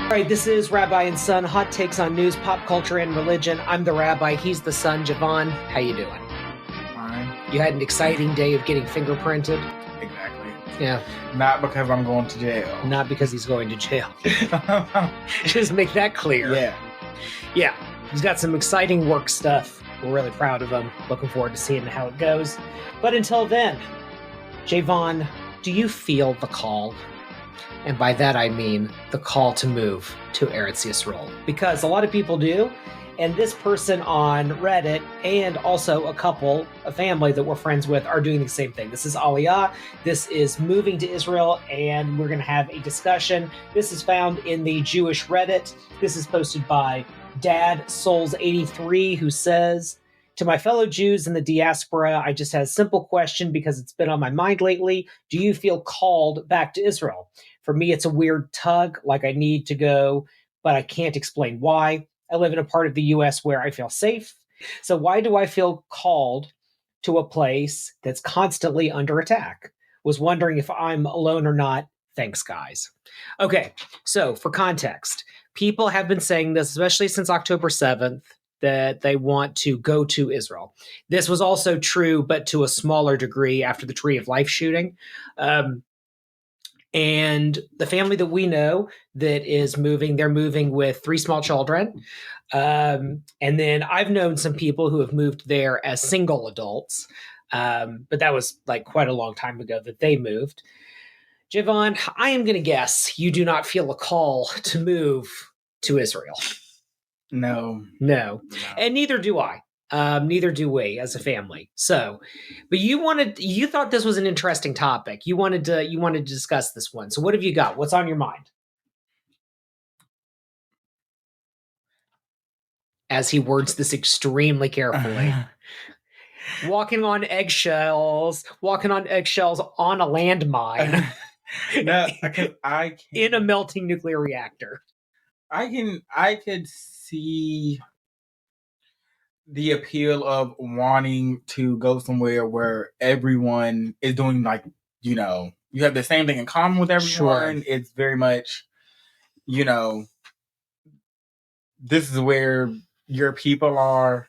All right, this is Rabbi and Son, hot takes on news, pop culture, and religion. I'm the rabbi, he's the son. Javon, how you doing? Fine. You had an exciting day of getting fingerprinted? Exactly. Yeah. Not because I'm going to jail. Not because he's going to jail. Just make that clear. Yeah. Yeah, he's got some exciting work stuff. We're really proud of him. Looking forward to seeing how it goes. But until then, Javon, do you feel the call? And by that I mean the call to move to Eretz Yisrael. Because a lot of people do, and this person on Reddit and also a family that we're friends with are doing the same thing. This is Aliyah. This is moving to Israel, and we're going to have a discussion. This is found in the Jewish Reddit. This is posted by Dad Souls83, who says, "To my fellow Jews in the diaspora, I just had a simple question because it's been on my mind lately. Do you feel called back to Israel? For me, it's a weird tug, like I need to go, but I can't explain why. I live in a part of the U.S. where I feel safe. So why do I feel called to a place that's constantly under attack? Was wondering if I'm alone or not. Thanks, guys." Okay, so for context, people have been saying this, especially since October 7th, that they want to go to Israel. This was also true, but to a smaller degree after the Tree of Life shooting. And the family that we know that is moving, they're moving with 3 small children. And then I've known some people who have moved there as single adults. But that was like quite a long time ago that they moved. Javon, I am going to guess you do not feel a call to move to Israel. No. And neither do I. Neither do we as a family. So, but you thought this was an interesting topic. You wanted to discuss this one. So what have you got? What's on your mind? As he words this extremely carefully. Walking on eggshells on a landmine. No, I can in a melting nuclear reactor. I could see the appeal of wanting to go somewhere where everyone is doing, like, you have the same thing in common with everyone. Sure. It's very much, this is where your people are,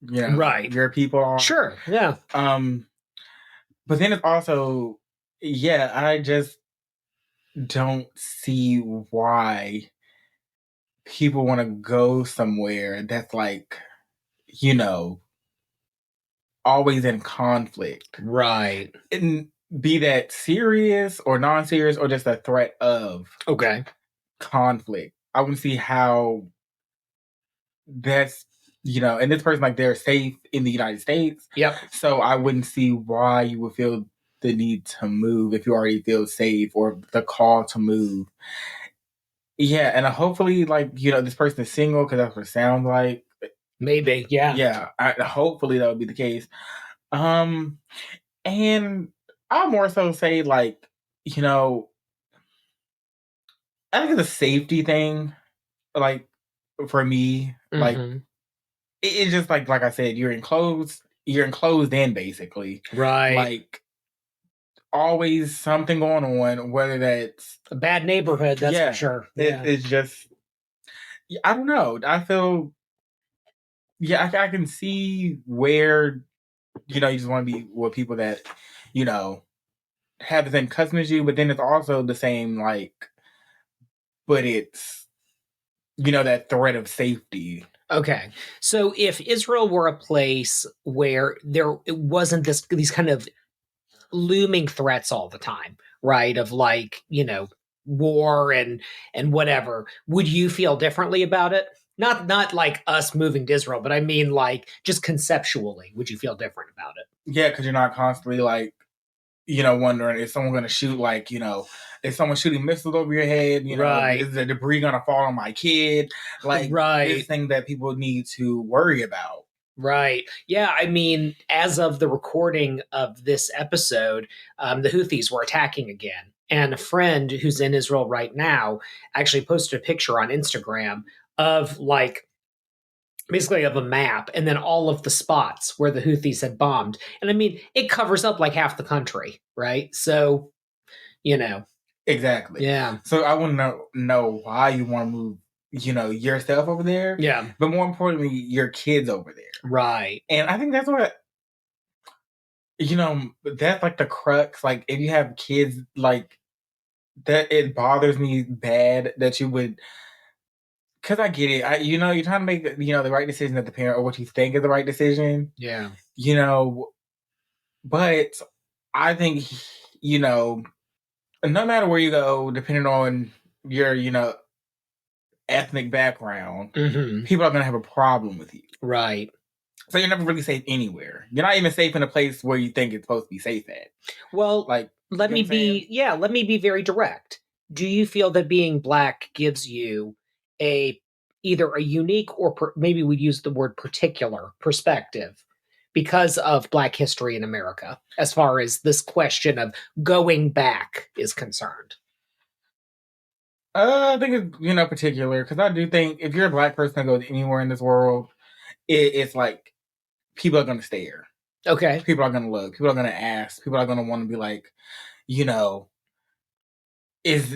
right. Your people are. Sure. Yeah. But then it's also, I just don't see why people want to go somewhere that's like, always in conflict. Right. And be that serious or non-serious or just a threat of conflict. I wouldn't see how that's, and this person, like, they're safe in the United States. Yep. So I wouldn't see why you would feel the need to move if you already feel safe or the call to move. Yeah, and hopefully, like, this person is single because that's what it sounds like. Maybe, yeah. Yeah, hopefully that would be the case. And I'll more so say, like, I think it's a safety thing, like, for me. Mm-hmm. Like, it's just like I said, you're enclosed in, basically. Right. Like, always something going on, whether that's a bad neighborhood, that's for sure. It's just, I don't know. I feel, I can see where, you just want to be with people that, have the same custom as you, but then it's also the same, like, but it's, that threat of safety. Okay. So if Israel were a place where it wasn't these kind of looming threats all the time, right? Of, like, war and whatever, would you feel differently about it? Not like us moving to Israel, but I mean, like, just conceptually, would you feel different about it? Yeah, because you're not constantly, like, wondering, is someone going to shoot, like, is someone shooting missiles over your head? Right. Is the debris going to fall on my kid? Like, this thing that people need to worry about. Right. Yeah, I mean, as of the recording of this episode, the Houthis were attacking again. And a friend who's in Israel right now actually posted a picture on Instagram of, like, basically of a map and then all of the spots where the Houthis had bombed. And I mean, it covers up like half the country, right? So, Exactly. Yeah. So I want to know why you want to move, yourself over there. Yeah. But more importantly, your kids over there. Right. And I think that's what, that's like the crux. Like, if you have kids, like, that, it bothers me bad that you would, because I get it. You're trying to make, the right decision as the parent, or what you think is the right decision. Yeah. But I think, no matter where you go, depending on your, ethnic background, Mm-hmm. people are going to have a problem with you. Right. So you're never really safe anywhere. You're not even safe in a place where you think it's supposed to be safe at. Well, Like, let me be very direct. Do you feel that being Black gives you either a unique or maybe we'd use the word particular perspective because of Black history in America, as far as this question of going back is concerned? I think it's, particular, because I do think if you're a Black person that goes anywhere in this world, it's like people are going to stare. Okay. People are going to look. People are going to ask. People are going to want to be like, is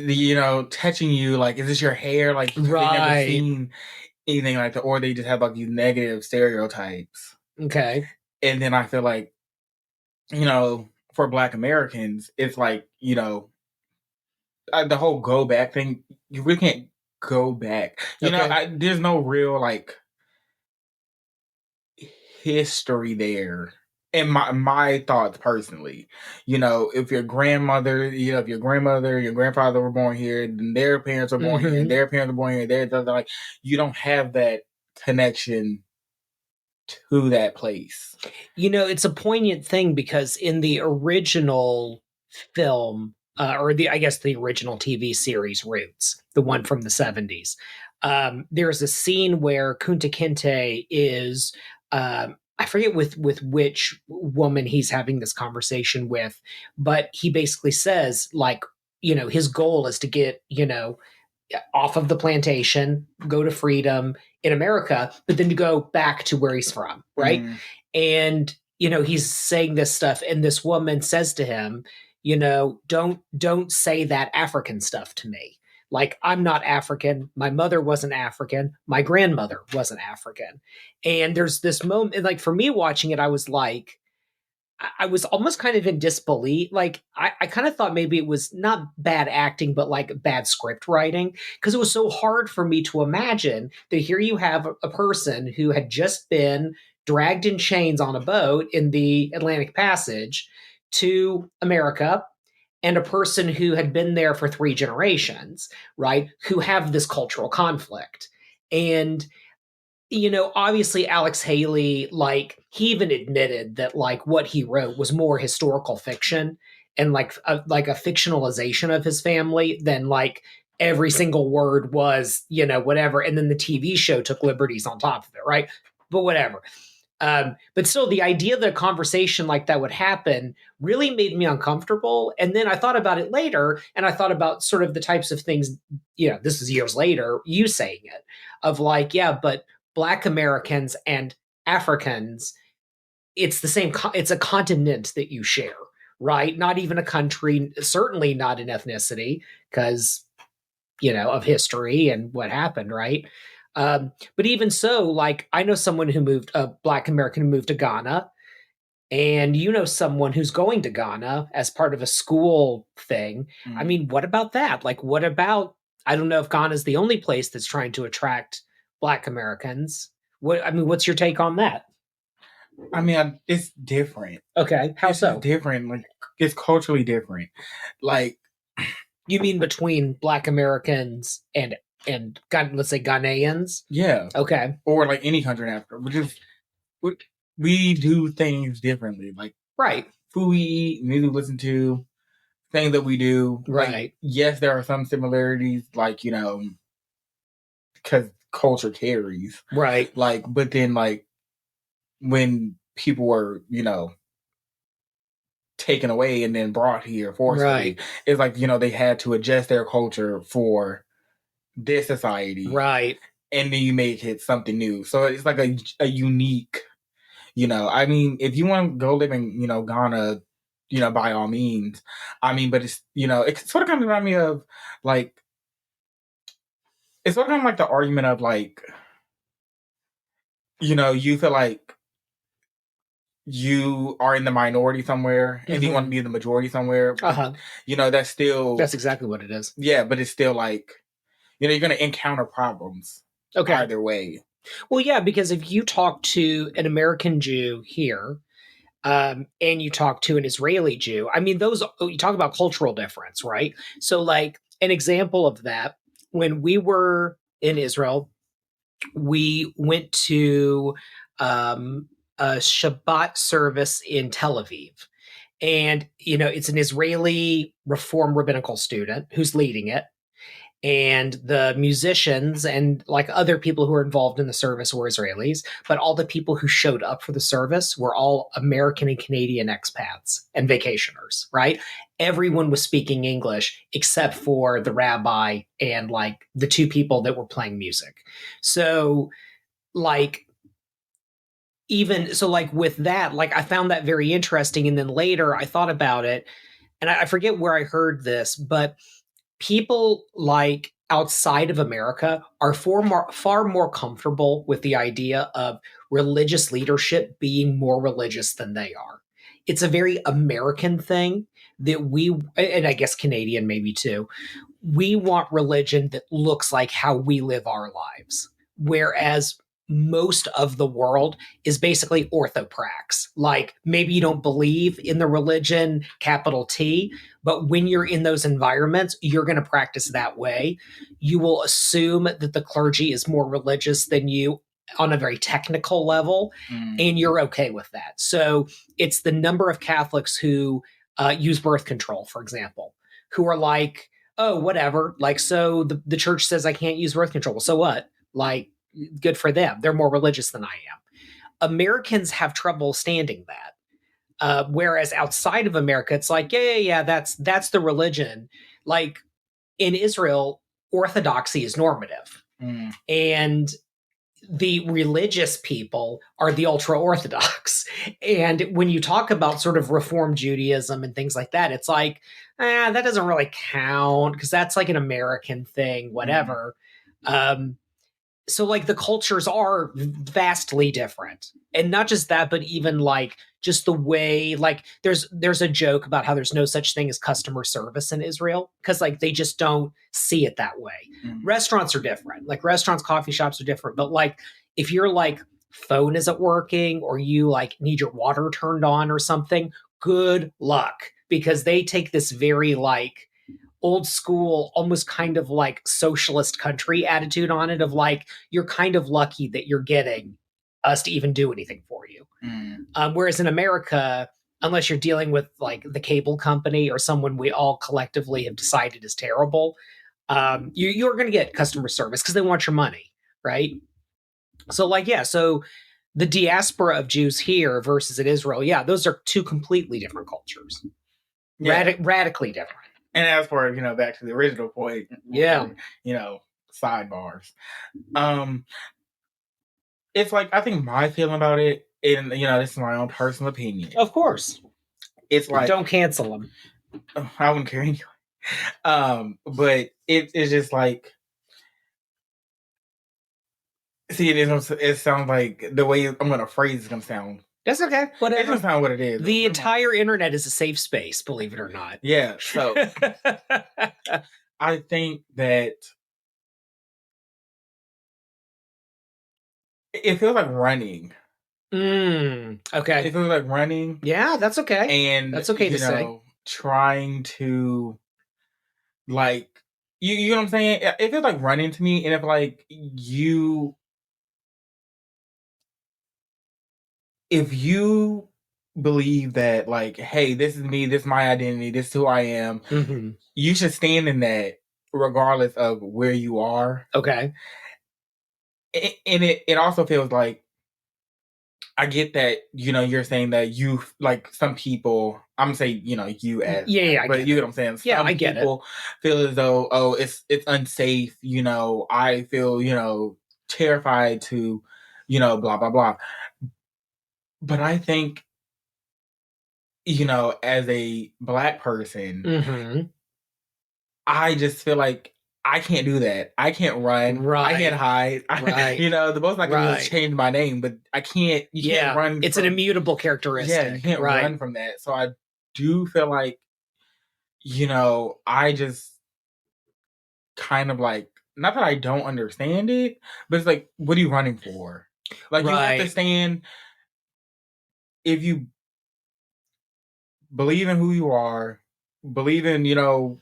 touching you, like, is this your hair? Like, right. They've never seen anything like that, or they just have like these negative stereotypes. Okay. And then I feel like, for Black Americans, it's like, the whole go back thing, you really can't go back. There's no real, like, history there. In my thoughts personally, if your grandmother, if your grandmother, your grandfather were born here, then their parents were born here, and their parents were born here, they're like, you don't have that connection to that place. It's a poignant thing because in the original film, or the original TV series Roots, the one from the 70s, there's a scene where Kunta Kinte is, I forget with which woman he's having this conversation with, but he basically says, like, his goal is to get, off of the plantation, go to freedom in America, but then to go back to where he's from, right? Mm. And he's saying this stuff, and this woman says to him, don't say that African stuff to me. Like, I'm not African. My mother wasn't African. My grandmother wasn't African. And there's this moment, like, for me watching it, I was like, I was almost kind of in disbelief. Like, I kind of thought maybe it was not bad acting, but like bad script writing, because it was so hard for me to imagine that here you have a person who had just been dragged in chains on a boat in the Atlantic Passage to America, and a person who had been there for 3 generations, right? Who have this cultural conflict. And obviously Alex Haley, like, he even admitted that, like, what he wrote was more historical fiction and like a fictionalization of his family than like every single word was, whatever. And then the TV show took liberties on top of it, right? But whatever. But still, the idea that a conversation like that would happen really made me uncomfortable. And then I thought about it later, and I thought about sort of the types of things, this is years later, you saying it, of like, yeah, but Black Americans and Africans, it's the same, it's a continent that you share, right? Not even a country, certainly not an ethnicity, because, of history and what happened, right? But even so, like, I know someone who moved, a Black American who moved to Ghana, and someone who's going to Ghana as part of a school thing. Mm. I mean, what about that? Like, what about, I don't know if Ghana's the only place that's trying to attract Black Americans. What's your take on that? I mean, it's different. Okay, how so? Different. Like, it's culturally different. Like, you mean between Black Americans and let's say Ghanaians? Yeah. Okay. Or like any country in Africa. We do things differently. Like, right. Food we eat, music we listen to, things that we do. Right. Like, yes, there are some similarities, like, because culture carries. Right. Like, but then, like, when people were, taken away and then brought here forcibly, right. It's like, they had to adjust their culture for this society. Right. And then you make it something new. So it's like a unique, I mean, if you want to go live in, Ghana, by all means. I mean, but it's, it sort of kind of remind me of like, it's sort of kind of like the argument of like, you feel like you are in the minority somewhere and you want to be in the majority somewhere. But, that's still... That's exactly what it is. Yeah, but it's still like, you're going to encounter problems either way. Well, yeah, because if you talk to an American Jew here, and you talk to an Israeli Jew, I mean, you talk about cultural difference, right? So like an example of that, when we were in Israel, we went to a Shabbat service in Tel Aviv. And, it's an Israeli Reform rabbinical student who's leading it. And the musicians and like other people who were involved in the service were Israelis, but all the people who showed up for the service were all American and Canadian expats and vacationers, right? Everyone was speaking English except for the rabbi and like the two people that were playing music. So like, with that, like I found that very interesting. And then later I thought about it and I forget where I heard this, but people like outside of America are far more comfortable with the idea of religious leadership being more religious than they are. It's a very American thing that and I guess Canadian maybe too, we want religion that looks like how we live our lives. Whereas most of the world is basically orthoprax. Like maybe you don't believe in the religion, capital T, but when you're in those environments, you're going to practice that way. You will assume that the clergy is more religious than you on a very technical level, and you're okay with that. So it's the number of Catholics who use birth control, for example, who are like, oh, whatever. Like, so the church says I can't use birth control. So what? Like, good for them. They're more religious than I am. Americans have trouble standing that. Whereas outside of America, it's like, yeah, that's the religion. Like in Israel, orthodoxy is normative. And the religious people are the ultra orthodox. And when you talk about sort of Reform Judaism and things like that, it's like, that doesn't really count because that's like an American thing, whatever. So like the cultures are vastly different. And not just that, but even like just the way, like there's a joke about how there's no such thing as customer service in Israel because like they just don't see it that way. Restaurants are different. Like restaurants, coffee shops are different. But like if your like phone isn't working or you like need your water turned on or something, good luck because they take this very like old school, almost kind of like socialist country attitude on it of like, you're kind of lucky that you're getting us to even do anything for you. Whereas in America, unless you're dealing with like the cable company or someone we all collectively have decided is terrible, you're going to get customer service because they want your money, right? So like, yeah, so the diaspora of Jews here versus in Israel, yeah, those are two completely different cultures. Yeah. Radically different. And as for, back to the original point, sidebars. It's like, I think my feeling about it, and, this is my own personal opinion. Of course. It's like... Don't cancel them. I wouldn't care anyway. But it's just like... See, it sounds like the way I'm going to phrase it's going to sound... That's okay. Whatever. It doesn't sound what it is. The entire internet is a safe space, believe it or not. Yeah. So I think that it feels like running. Okay. It feels like running. Yeah, that's okay. And that's okay to say. Trying to like you know what I'm saying? It feels like running to me, and if like if you believe that like, hey, this is me, this is my identity, this is who I am, you should stand in that regardless of where you are. Okay. And it also feels like, I get that, you're saying that you, like, some people, I'm gonna say, you as, yeah, but you get what I'm saying? Yeah, I get it. People feel as though, oh, it's unsafe, I feel, terrified to, blah, blah, blah. But I think as a Black person, Mm-hmm. I just feel like I can't do that. I can't run. Right. I can't hide. Right. The most I can do is Right. change my name, but I can't. You can't run. It's an immutable characteristic. Yeah, you can't run from that. So I do feel like, I just kind of like, not that I don't understand it, but it's like, what are you running for? Like, you have to stand, if you believe in who you are, believe in,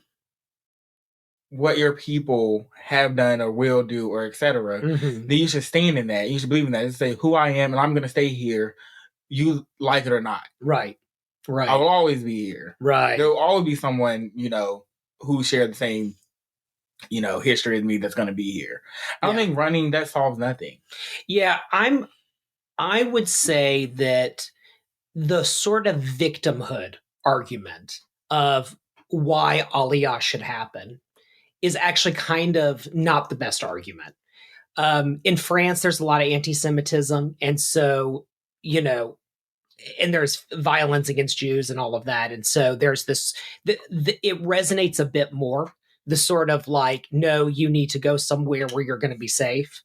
what your people have done or will do or etc., Mm-hmm. then you should stand in that. You should believe in that. Just say who I am and I'm going to stay here, you like it or not. Right. I will always be here. Right. There will always be someone, who share the same, history as me that's going to be here. I don't think running, that solves nothing. Yeah, I would say that the sort of victimhood argument of why Aliyah should happen is actually kind of not the best argument. In France, there's a lot of anti-Semitism, and so, and there's violence against Jews and all of that. And so there's this, it resonates a bit more. The sort of like, no, you need to go somewhere where you're going to be safe.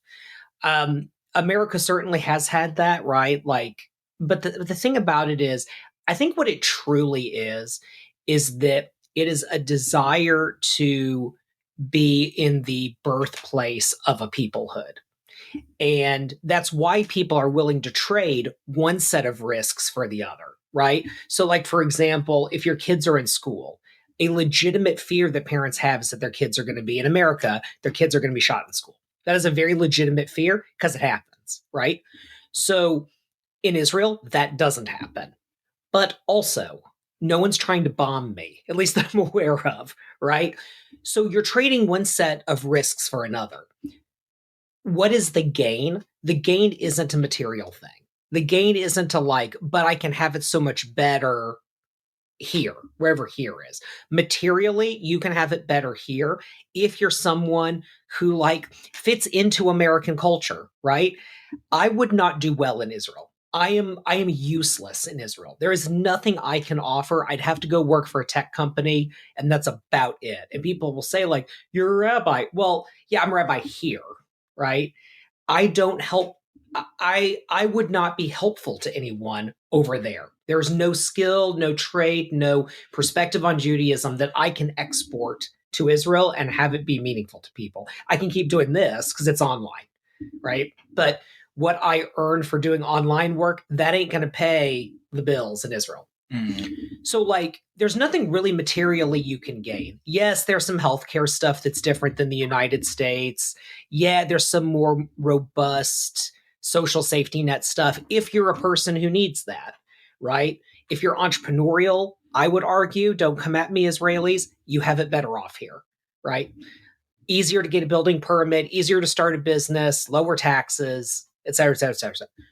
America certainly has had that, right? Like, but the thing about it is, I think what it truly is that it is a desire to be in the birthplace of a peoplehood. And that's why people are willing to trade one set of risks for the other, right? So, like, for example, if your kids are in school, a legitimate fear that parents have is that their kids are going to be in America, their kids are going to be shot in school. That is a very legitimate fear because it happens, right? So in Israel, that doesn't happen. But also, no one's trying to bomb me, at least that I'm aware of, right? So you're trading one set of risks for another. What is the gain? The gain isn't a material thing. The gain isn't a like, but I can have it so much better here, wherever here is. Materially, you can have it better here if you're someone who like fits into American culture, right? I would not do well in Israel. I am useless in Israel. There is nothing I can offer. I'd have to go work for a tech company, and that's about it. And people will say, like, you're a rabbi. Well, yeah, I'm a rabbi here, right? I don't help. I would not be helpful to anyone over there. There's no skill, no trade, no perspective on Judaism that I can export to Israel and have it be meaningful to people. I can keep doing this because it's online, right? But what I earn for doing online work, that ain't going to pay the bills in Israel. Mm. So, like, there's nothing really materially you can gain. Yes, there's some healthcare stuff that's different than the United States. Yeah, there's some more robust social safety net stuff if you're a person who needs that, right? If you're entrepreneurial, I would argue, don't come at me, Israelis, you have it better off here, right? Easier to get a building permit, easier to start a business, lower taxes, et cetera, et cetera, et cetera, et cetera.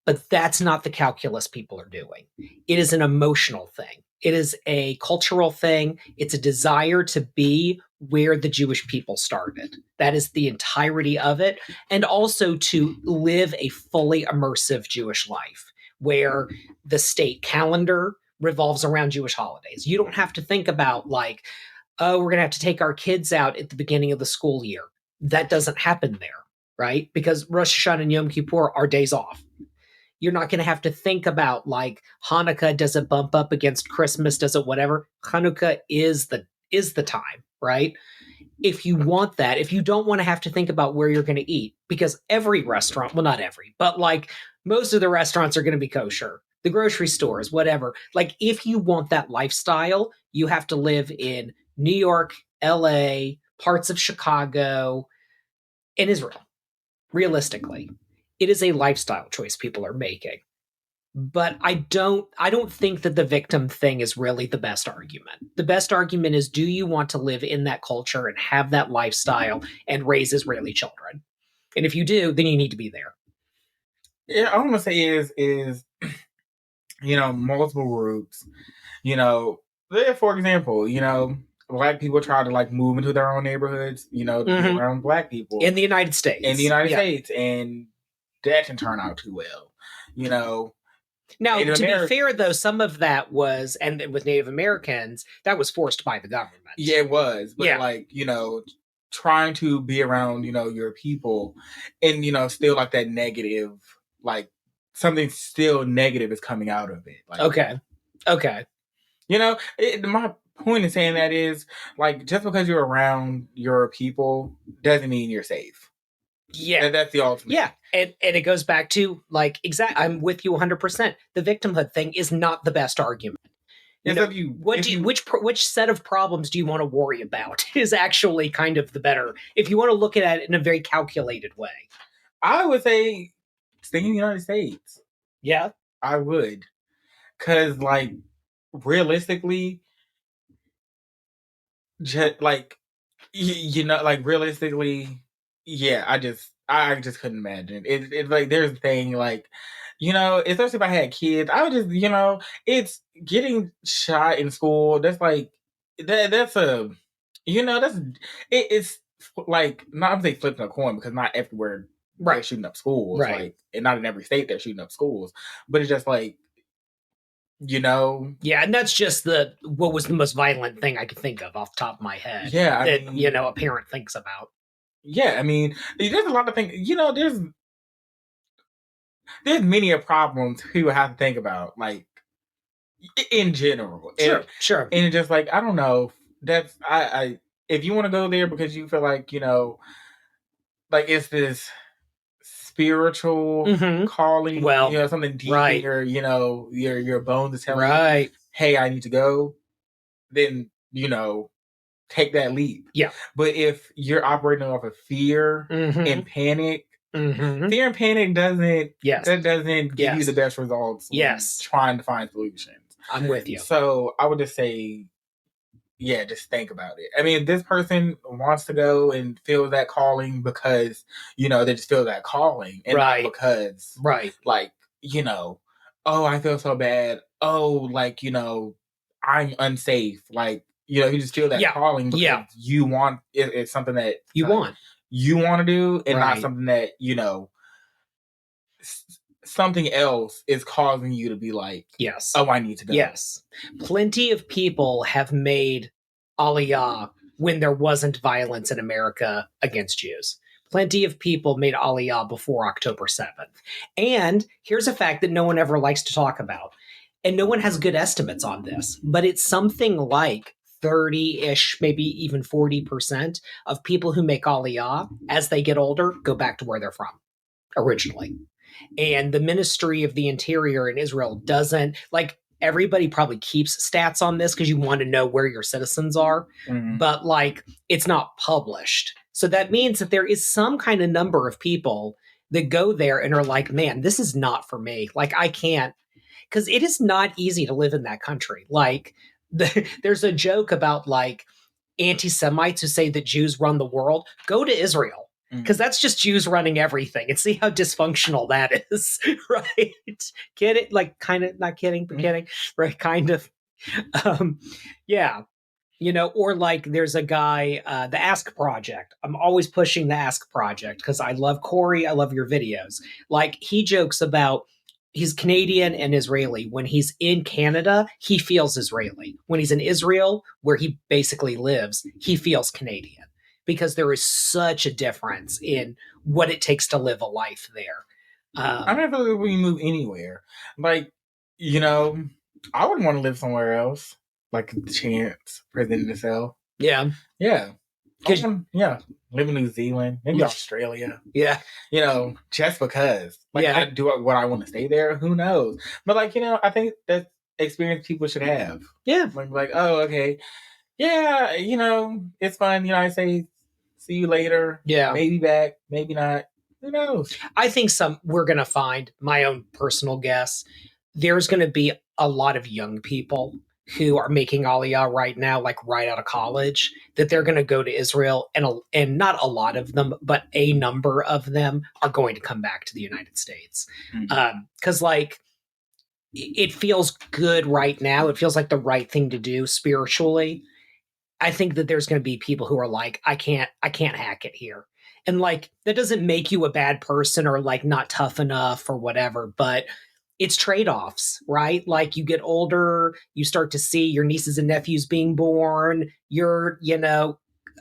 But that's not the calculus people are doing. It is an emotional thing. It is a cultural thing. It's a desire to be where the Jewish people started. That is the entirety of it. And also to live a fully immersive Jewish life where the state calendar revolves around Jewish holidays. You don't have to think about like, oh, we're going to have to take our kids out at the beginning of the school year. That doesn't happen there, right? Because Rosh Hashanah and Yom Kippur are days off. You're not going to have to think about like Hanukkah, does it bump up against Christmas, does it whatever? Hanukkah is the time, right? If you want that, if you don't want to have to think about where you're going to eat, because every restaurant, well, not every, but like most of the restaurants are going to be kosher, the grocery stores, whatever. Like if you want that lifestyle, you have to live in New York, LA, parts of Chicago, and Israel, realistically. It is a lifestyle choice people are making. But I don't think that the victim thing is really the best argument. The best argument is, do you want to live in that culture and have that lifestyle and raise Israeli children? And if you do, then you need to be there. Yeah, I want to say is multiple groups. For example, Black people try to like move into their own neighborhoods, around Black people. In the United States. States. And that didn't turn out too well. Now, Native to be American. fair, though, some of that was, and with Native Americans, that was forced by the government. Yeah, it was. But Yeah. like, you know, trying to be around, you know, your people and, you know, still like that negative, like something still negative is coming out of it. Like, Okay. you know, my point in saying that is like, just because you're around your people doesn't mean you're safe. Yeah. That's the ultimate. Yeah. And it goes back to like, I'm with you 100%. The victimhood thing is not the best argument. Which set of problems do you want to worry about is actually kind of the better, if you want to look at it in a very calculated way. I would say stay in the United States. Yeah. I would. Because, like, realistically, just, like, you know, like, realistically, yeah, I just couldn't imagine. It's like, there's a thing, like, you know, especially if I had kids, I would just, you know, it's getting shot in school. That's like, that's a, you know, it's like, not I'm saying flipping a coin because not everywhere they're shooting up schools. Right. Like, and not in every state they're shooting up schools. But it's just like, you know. Yeah, and that's just what was the most violent thing I could think of off the top of my head. Yeah, I mean, you know, a parent thinks about. Yeah, I mean, there's a lot of things, you know, there's many problems people have to think about, like, in general. Sure. And it's just like, I don't know, that's, I if you want to go there because you feel like, you know, like it's this spiritual calling, well, you know, something deep in your, you know, your bones is telling you, hey, I need to go, then, you know, take that leap. Yeah. But if you're operating off of fear and panic, fear and panic doesn't give you the best results. Yes. Trying to find solutions. I'm with you. So I would just say, yeah, just think about it. I mean, this person wants to go and feel that calling because, you know, they just feel that calling. And not because, like, you know, oh, I feel so bad. Oh, like, you know, I'm unsafe. Like, you know, you just feel that calling because you want, it's something that you want to do and not something that, you know, something else is causing you to be like, yes, oh, I need to go. Yes. Plenty of people have made Aliyah when there wasn't violence in America against Jews. Plenty of people made Aliyah before October 7th. And here's a fact that no one ever likes to talk about. And no one has good estimates on this, but it's something like 30-ish, maybe even 40% of people who make Aliyah, as they get older, go back to where they're from originally. And the Ministry of the Interior in Israel doesn't, like, everybody probably keeps stats on this because you want to know where your citizens are, but, like, it's not published. So that means that there is some kind of number of people that go there and are like, man, this is not for me. Like, I can't, because it is not easy to live in that country. Like, there's a joke about, like, anti-Semites who say that Jews run the world. Go to Israel. Because that's just Jews running everything, and see how dysfunctional that is, right? Get it? Like, kind of, not kidding, but kidding, right? Kind of. Yeah. You know, or like there's a guy, the Ask Project. I'm always pushing the Ask Project because I love Corey. I love your videos. Like, he jokes about, he's Canadian and Israeli. When he's in Canada, he feels Israeli. When he's in Israel, where he basically lives, he feels Canadian. Because there is such a difference in what it takes to live a life there. I don't feel like we move anywhere. Like, you know, I wouldn't want to live somewhere else. Like, the chance presented itself. Yeah. Yeah. Live in New Zealand, maybe Australia. Yeah. You know, just because. Like, I do what I want to stay there. Who knows? But, like, you know, I think that's experience people should have. Yeah. Like, oh, okay. Yeah, you know, it's fun. You know, I say, see you later. Yeah. Maybe back, maybe not. Who knows? I think we're going to find, my own personal guess, there's going to be a lot of young people who are making Aliyah right now, like right out of college, that they're going to go to Israel, and not a lot of them, but a number of them are going to come back to the United States. Because, like, it feels good right now. It feels like the right thing to do spiritually. I think that there's going to be people who are like, I can't hack it here. And, like, that doesn't make you a bad person or, like, not tough enough or whatever. But it's trade-offs, right? Like you get older, you start to see your nieces and nephews being born, you're,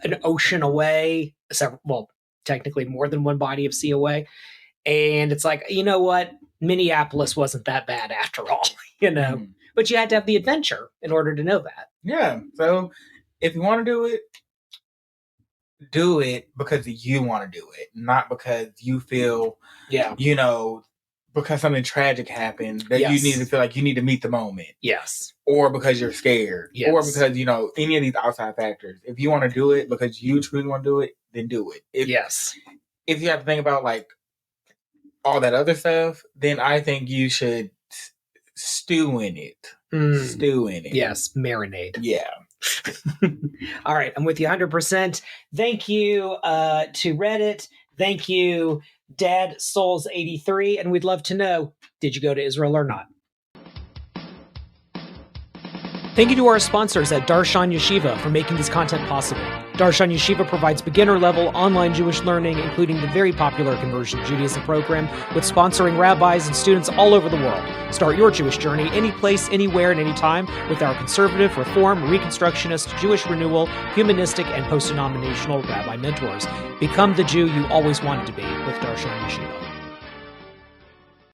an ocean away, well, technically more than one body of sea away. And it's like, you know what? Minneapolis wasn't that bad after all, but you had to have the adventure in order to know that. Yeah. So if you want to do it because you want to do it, not because you feel, because something tragic happened that you need to feel like you need to meet the moment. Yes. Or because you're scared. Yes. Or because, any of these outside factors. If you want to do it because you truly want to do it, then do it. If you have to think about like all that other stuff, then I think you should stew in it. Stew in it. Yes, marinade. Yeah. All right, I'm with you 100%. Thank you to Reddit. Thank you, Dad Souls 83, and we'd love to know, did you go to Israel or not? Thank you to our sponsors at Darshan Yeshiva for making this content possible. Darshan Yeshiva provides beginner-level online Jewish learning, including the very popular Conversion to Judaism program, with sponsoring rabbis and students all over the world. Start your Jewish journey any place, anywhere, and anytime with our conservative, reform, reconstructionist, Jewish renewal, humanistic, and post-denominational rabbi mentors. Become the Jew you always wanted to be with Darshan Yeshiva.